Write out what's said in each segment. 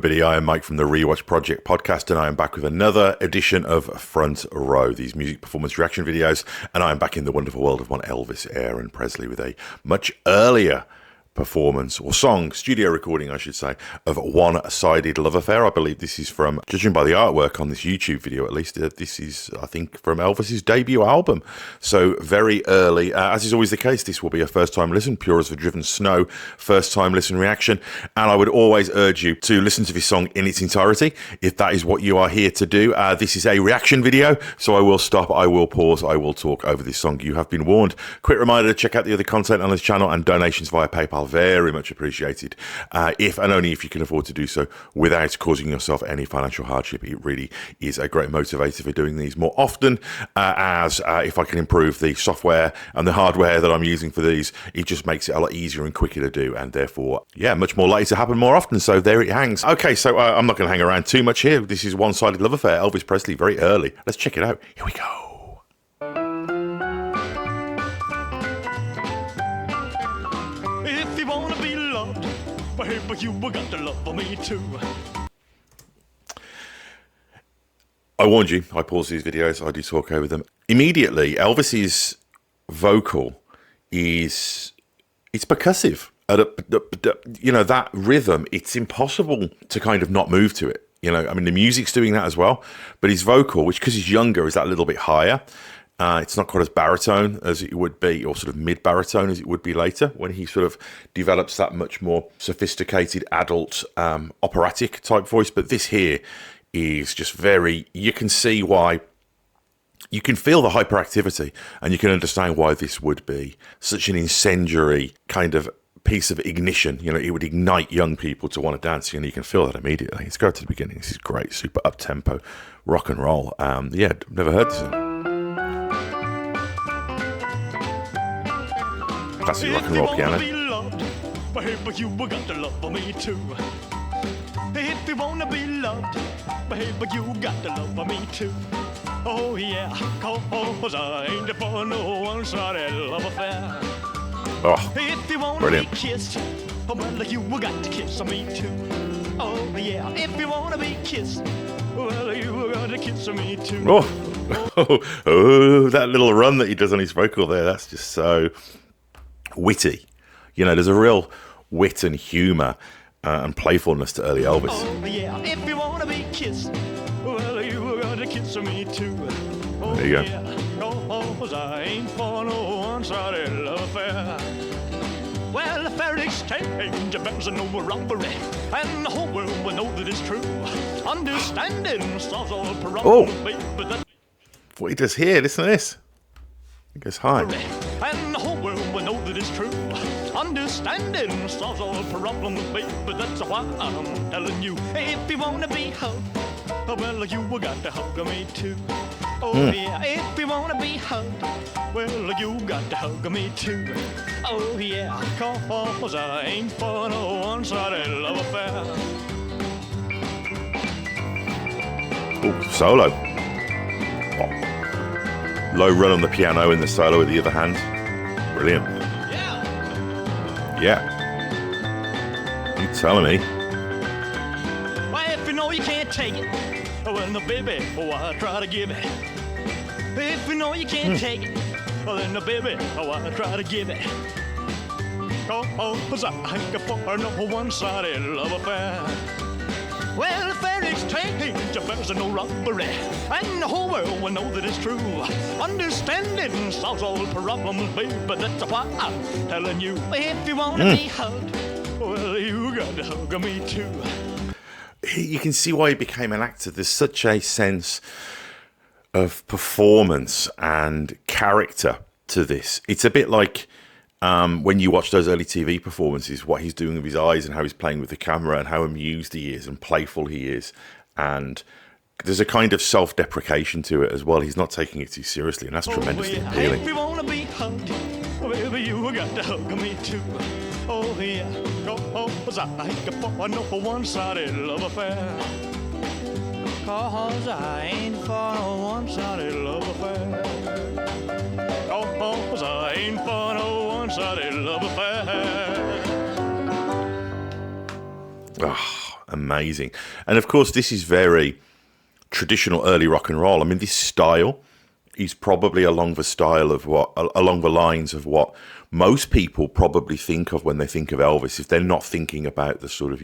everybody. I am Mike from the Rewatch Project podcast, and I am back with another edition of Front Row, these music performance reaction videos, and I am back in the wonderful world of one Elvis Aaron Presley with a much earlier performance, or song, studio recording I should say, of One-Sided Love Affair. I believe this is from, judging by the artwork on this YouTube video at least, this is, I think, from Elvis's debut album. So very early. As is always the case, this will be a first time listen, pure as the driven snow, first time listen reaction. And I would always urge you to listen to this song in its entirety if that is what you are here to do. This is a reaction video, so I will stop, I will pause, I will talk over this song. You have been warned. Quick reminder to check out the other content on this channel, and donations via PayPal very much appreciated, if and only if you can afford to do so without causing yourself any financial hardship. It really is a great motivator for doing these more often, as if I can improve the software and the hardware that I'm using for these, it just makes it a lot easier and quicker to do, and therefore, yeah, much more likely to happen more often. So there it hangs. Okay, so I'm not going to hang around too much here. This is One-Sided Love Affair, Elvis Presley, very early. Let's check it out. Here we go. But you got to love me too. I warned you, I pause these videos, I do talk over them. Immediately, Elvis's vocal it's percussive. You know, that rhythm, it's impossible to kind of not move to it. You know, I mean, the music's doing that as well, but his vocal, which because he's younger, is that little bit higher. It's not quite as baritone as it would be, or sort of mid-baritone as it would be later, when he sort of develops that much more sophisticated adult operatic type voice. But this here is just very, you can see why, you can feel the hyperactivity, and you can understand why this would be such an incendiary kind of piece of ignition. You know, it would ignite young people to want to dance, and you can feel that immediately. Let's go to the beginning. This is great, super up-tempo rock and roll. Yeah, never heard this. Classic rock and roll piano. But you got to love me too. If you wanna be loved, baby, you got to love me too. Oh yeah, 'cause I ain't for no one-sided love affair. Oh, if you wanna brilliant. be kissed, well, you got to kiss me too. Oh yeah, if you wanna be kissed, well, you got to kiss me too. Oh, that little run that he does on his vocal there, that's just so witty. You know, there's a real wit and humour and playfulness to early Elvis. Oh yeah, if you wanna be kissed, well, you got to kiss me too. Oh, there you go. Yeah, 'cause I ain't for no one-sided love affair. Well, the fair exchange bears no robbery, and the whole world will know that it's true. Understanding solves all problems, but that What he does here, listen to this. It goes high. and the whole world will know that it's true. Understanding solves all problems, but that's why I'm telling you, if you wanna be hugged, well, you got to hug me too. Oh yeah, if you wanna be hugged, well, you got to hug me too. Oh yeah, 'cause I ain't for no one-sided love affair. Oh, solo. Oh. Low run on the piano in the solo with the other hand. Brilliant. Yeah. You telling me? Well, if you know you can't take it, well, no, baby, why try to give it? If you know you can't take it, well, then, no, baby, why try to give it? 'Cause I ain't for no one-sided love affair. Well, fair exchange affairs are no robbery, and the whole world will know that it's true. Understanding solves all problems, baby, that's why I'm telling you, if you wanna be hugged, well, you got to hug me too. You can see why he became an actor. There's such a sense of performance and character to this. It's a bit like when you watch those early TV performances, what he's doing with his eyes and how he's playing with the camera and how amused he is and playful he is. And there's a kind of self-deprecation to it as well. He's not taking it too seriously, and that's tremendously appealing. If you wanna be hugged, baby, you got to hug me too. Oh yeah, 'cause I ain't for no one-sided love affair. 'Cause I ain't for no one-sided love affair. 'Cause I ain't for no one-sided love affair. amazing. And of course, this is very traditional early rock and roll. I mean, this style is probably along the lines of what most people probably think of when they think of Elvis, if they're not thinking about the sort of,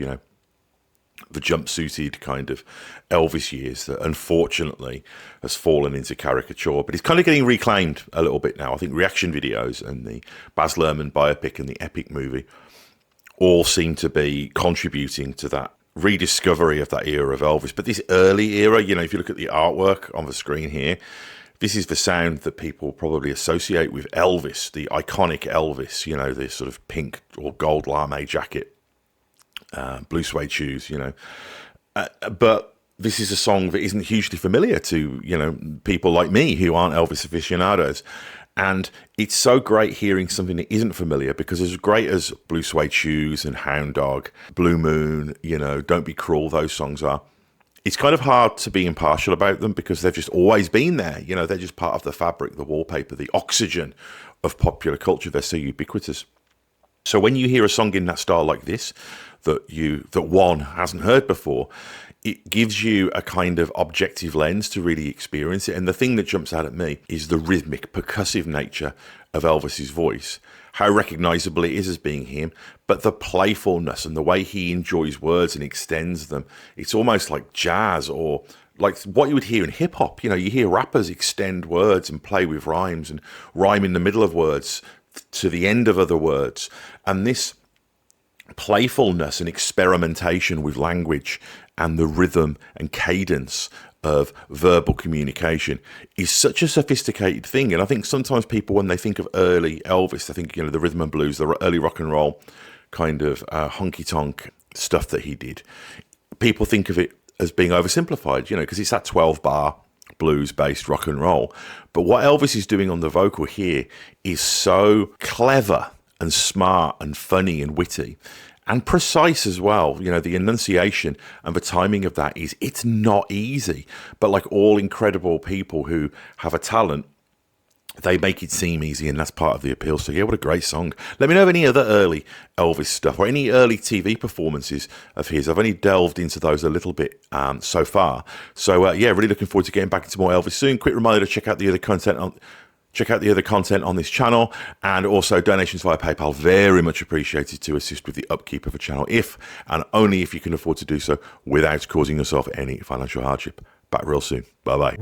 the jumpsuited kind of Elvis years that unfortunately has fallen into caricature. But it's kind of getting reclaimed a little bit now. I think reaction videos and the Baz Luhrmann biopic and the Epic movie all seem to be contributing to that rediscovery of that era of Elvis. But this early era, if you look at the artwork on the screen here, this is the sound that people probably associate with Elvis, the iconic Elvis, the sort of pink or gold lame jacket, blue suede shoes, but this is a song that isn't hugely familiar to, people like me who aren't Elvis aficionados. And it's so great hearing something that isn't familiar, because as great as Blue Suede Shoes and Hound Dog, Blue Moon, Don't Be Cruel, those songs are, it's kind of hard to be impartial about them because they've just always been there. They're just part of the fabric, the wallpaper, the oxygen of popular culture. They're so ubiquitous. So when you hear a song in that style like this, that one hasn't heard before, it gives you a kind of objective lens to really experience it. And the thing that jumps out at me is the rhythmic, percussive nature of Elvis's voice, how recognizable it is as being him, but the playfulness and the way he enjoys words and extends them. It's almost like jazz, or like what you would hear in hip hop. You hear rappers extend words and play with rhymes and rhyme in the middle of words to the end of other words. And this playfulness and experimentation with language and the rhythm and cadence of verbal communication is such a sophisticated thing. And I think sometimes people, when they think of early Elvis, they think, the rhythm and blues, the early rock and roll kind of honky-tonk stuff that he did. People think of it as being oversimplified, because it's that 12-bar blues-based rock and roll. But what Elvis is doing on the vocal here is so clever and smart and funny and witty and precise as well. The enunciation and the timing of that it's not easy. But like all incredible people who have a talent, they make it seem easy, and that's part of the appeal. So yeah, what a great song. Let me know of any other early Elvis stuff or any early TV performances of his. I've only delved into those a little bit so far. So really looking forward to getting back into more Elvis soon. Quick reminder to check out the other content on this channel, and also donations via PayPal, very much appreciated to assist with the upkeep of the channel, if and only if you can afford to do so without causing yourself any financial hardship. Back real soon. Bye-bye.